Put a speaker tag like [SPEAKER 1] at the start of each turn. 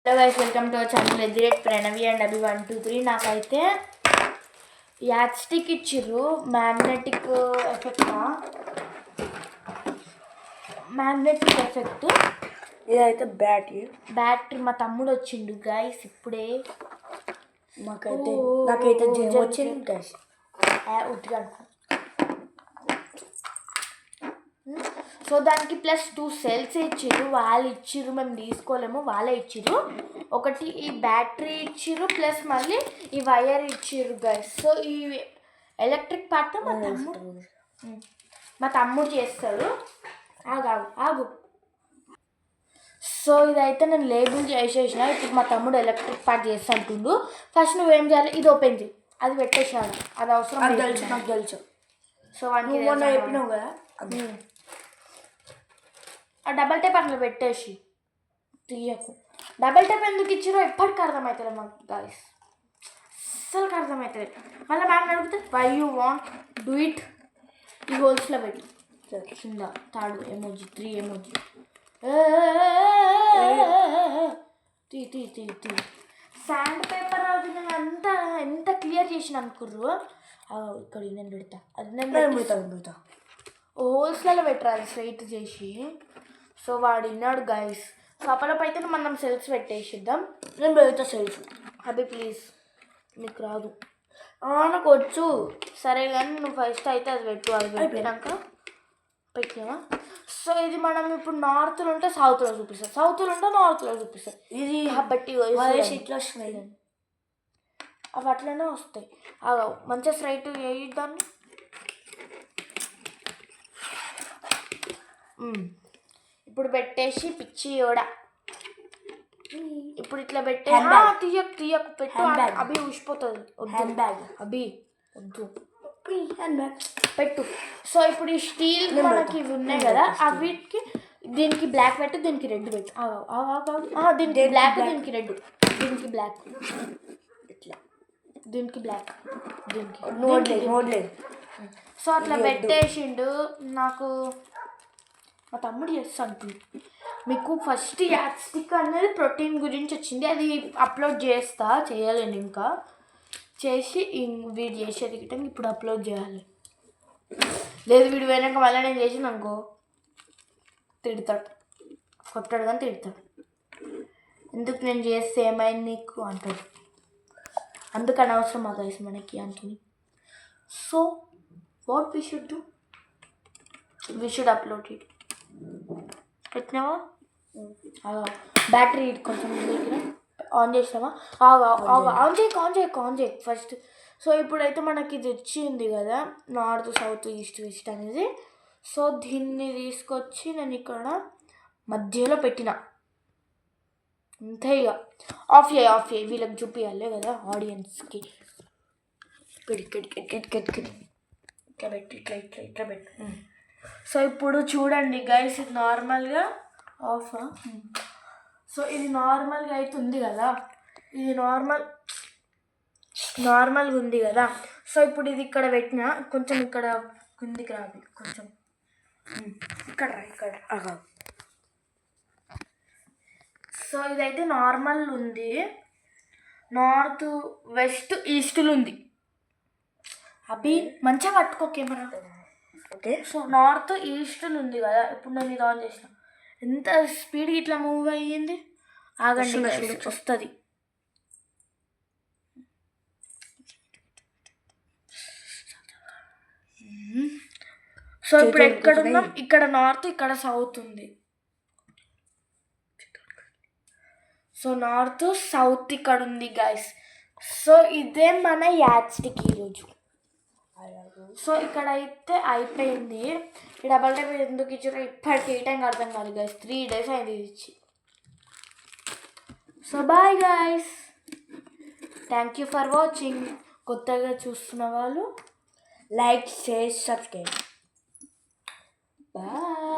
[SPEAKER 1] Hello guys, welcome to our channel ఎదిరేట్ Pranavi and Abhi 123. నాకైతే యాడ్ స్టిక్ ఇచ్చిర్రు, మ్యాగ్నెటిక్ ఎఫెక్ట్.
[SPEAKER 2] ఇదైతే
[SPEAKER 1] బ్యాటరీ మా తమ్ముడు వచ్చిండు గైస్ ఇప్పుడే.
[SPEAKER 2] నాకైతే వచ్చింది గైస్.
[SPEAKER 1] ఉట్టిగా సో దానికి ప్లస్ 2 సెల్స్ ఇచ్చిర్రు, వాళ్ళు ఇచ్చిర్రు, మేము తీసుకోలేము, వాళ్ళే ఇచ్చిర్రు. ఒకటి ఈ బ్యాటరీ ఇచ్చిర్రు, ప్లస్ మళ్ళీ ఈ వైర్ ఇచ్చిర్రు గైస్. సో ఈ ఎలక్ట్రిక్ పార్ట్ మా తమ్ముడు చేస్తాడు. ఆగు. సో ఇదైతే నేను లేబుల్ చేసేసిన. ఇప్పుడు మా తమ్ముడు ఎలక్ట్రిక్ పార్ట్ చేస్తా అంటుండు. ఫస్ట్ నువ్వేం చేయాలి, ఇది ఓపెన్ చేయి, అది పెట్టేసాను, అది అవసరం
[SPEAKER 2] నాకు తెలుసు.
[SPEAKER 1] సో వాడికి
[SPEAKER 2] చెప్పినావు కదా,
[SPEAKER 1] ఆ డబల్ టైప్ అట్లా పెట్టేసి తీయకు. డబల్ టైప్ ఎందుకు ఇచ్చిరో ఎప్పటికీ అర్థమవుతుంది మాకు గాయస్, అస్సలు అర్థమవుతుంది. మళ్ళీ మ్యామ్ అడిగితే why you want do it, ఈ హోల్స్లో పెట్టి కింద తాడు ఎమోజీ 3 ఎమోజీ తీ శాండ్ పేపర్ అది నేను ఎంత క్లియర్ చేసిన అనుకుర్రు. ఇక్కడ నేను పెడతా, అది నేను పెడతా హోల్స్లలో పెట్టరా, అది స్ట్రైట్ చేసి. సో వాడు విన్నాడు గైస్. సో అప్పలపు అయితే మనం సెల్స్ పెట్టేసిద్దాం.
[SPEAKER 2] నేను పెడతా సెల్స్.
[SPEAKER 1] అభి ప్లీజ్, నీకు రాదు. నాకు వచ్చు, సరే కానీ నువ్వు ఫస్ట్ అయితే అది పెట్టు. అది పెట్టినాక పెట్టినావా? సో ఇది మనం ఇప్పుడు నార్త్లో ఉంటే సౌత్లో చూపిస్తాం, సౌత్లో ఉంటే నార్త్లో చూపిస్తాం.
[SPEAKER 2] ఇది
[SPEAKER 1] కాబట్టి
[SPEAKER 2] ఇట్లా వస్తున్నాయి,
[SPEAKER 1] అవి అట్లనే వస్తాయి. మంచిగా స్ట్రైట్ వేయద్దాన్ని. ఇప్పుడు పెట్టేసి పిచ్చి ఓడ, ఇప్పుడు ఇట్లా పెట్టే తీయకు పెట్టు. అభి ఊసిపోతుంది, అభి వద్దు, పెట్టు. సో ఇప్పుడు ఈ స్టీల్ మనకి ఇవి ఉన్నాయి కదా, అవిటికి దీనికి బ్లాక్ పెట్టు, దీనికి రెడ్ పెట్టు. దీనికి బ్లాక్, దీనికి రెడ్, దీనికి బ్లాక్, ఇట్లా దీనికి బ్లాక్, దీనికి
[SPEAKER 2] నోడ్లేదు.
[SPEAKER 1] సో అట్లా పెట్టేసిండు. నాకు మా తమ్ముడు చేస్తాను. మీకు ఫస్ట్ యాడ్ స్టిక్ అనేది ప్రోటీన్ గురించి వచ్చింది, అది అప్లోడ్ చేయలేను ఇంకా, చేసి వీడు చేసేది గిట్ట ఇప్పుడు అప్లోడ్ చేయాలి. లేదు వీడు పోయినాక మళ్ళీ నేను చేసిన అనుకో తిడతాడు, కొట్టాడు కానీ తిడతాడు. ఎందుకు నేను చేస్తే ఏమైంది నీకు అంటాడు. అందుకు అనవసరం మా గైస్ మనకి అంటుంది. So what we should do, we should upload it. పెట్టినావా? బ్యాటరీ కొంచెం ఆన్ చేస్తావా? ఆన్ చేయకు ఫస్ట్. సో ఇప్పుడైతే మనకి ఇది వచ్చింది కదా, నార్త్ సౌత్ ఈస్ట్ వెస్ట్ అనేది. సో దీన్ని తీసుకొచ్చి నేను ఇక్కడ మధ్యలో పెట్టిన, అంతే. ఇక ఆఫ్ చేయి వీళ్ళకి చూపించాలి కదా ఆడియన్స్కి. ఇట్లా పెట్టు. సో ఇప్పుడు చూడండి గైస్, ఇది నార్మల్గా ఆఫ్. సో ఇది నార్మల్గా అయితే ఉంది కదా, ఇది నార్మల్గా ఉంది కదా. సో ఇప్పుడు ఇది ఇక్కడ పెట్టిన, కొంచెం ఇక్కడ కిందికి రాదు, కొంచెం ఇక్కడ. సో ఇదైతే నార్మల్ ఉంది, నార్త్ వెస్ట్ ఈస్ట్లో ఉంది. అభి మంచిగా పట్టుకో camera.
[SPEAKER 2] Okay.
[SPEAKER 1] So north east ఉంది కదా. ఇప్పుడు నేను ఇది ఆన్ చేసిన, ఎంత స్పీడ్గా ఇట్లా మూవ్ అయ్యింది. ఆగండి వస్తుంది. సో ఇప్పుడు ఎక్కడ ఉన్నాం, ఇక్కడ నార్త్, ఇక్కడ సౌత్ ఉంది. సో నార్త్ సౌత్ ఇక్కడ ఉంది గైస్. సో ఇదే మన యాడ్ స్టిక్ ఈరోజు. సో ఇక్కడ అయితే అయిపోయింది. ఈ డబల్ టైప్ ఎందుకు ఇచ్చారో ఇప్పటికి ఏ టైం అర్థం కాదు గైస్. 3 days అయింది ఇచ్చి. So bye guys, thank you for watching. కొత్తగా చూస్తున్న వాళ్ళు
[SPEAKER 2] లైక్, షేర్, సబ్స్క్రైబ్.
[SPEAKER 1] బాయ్.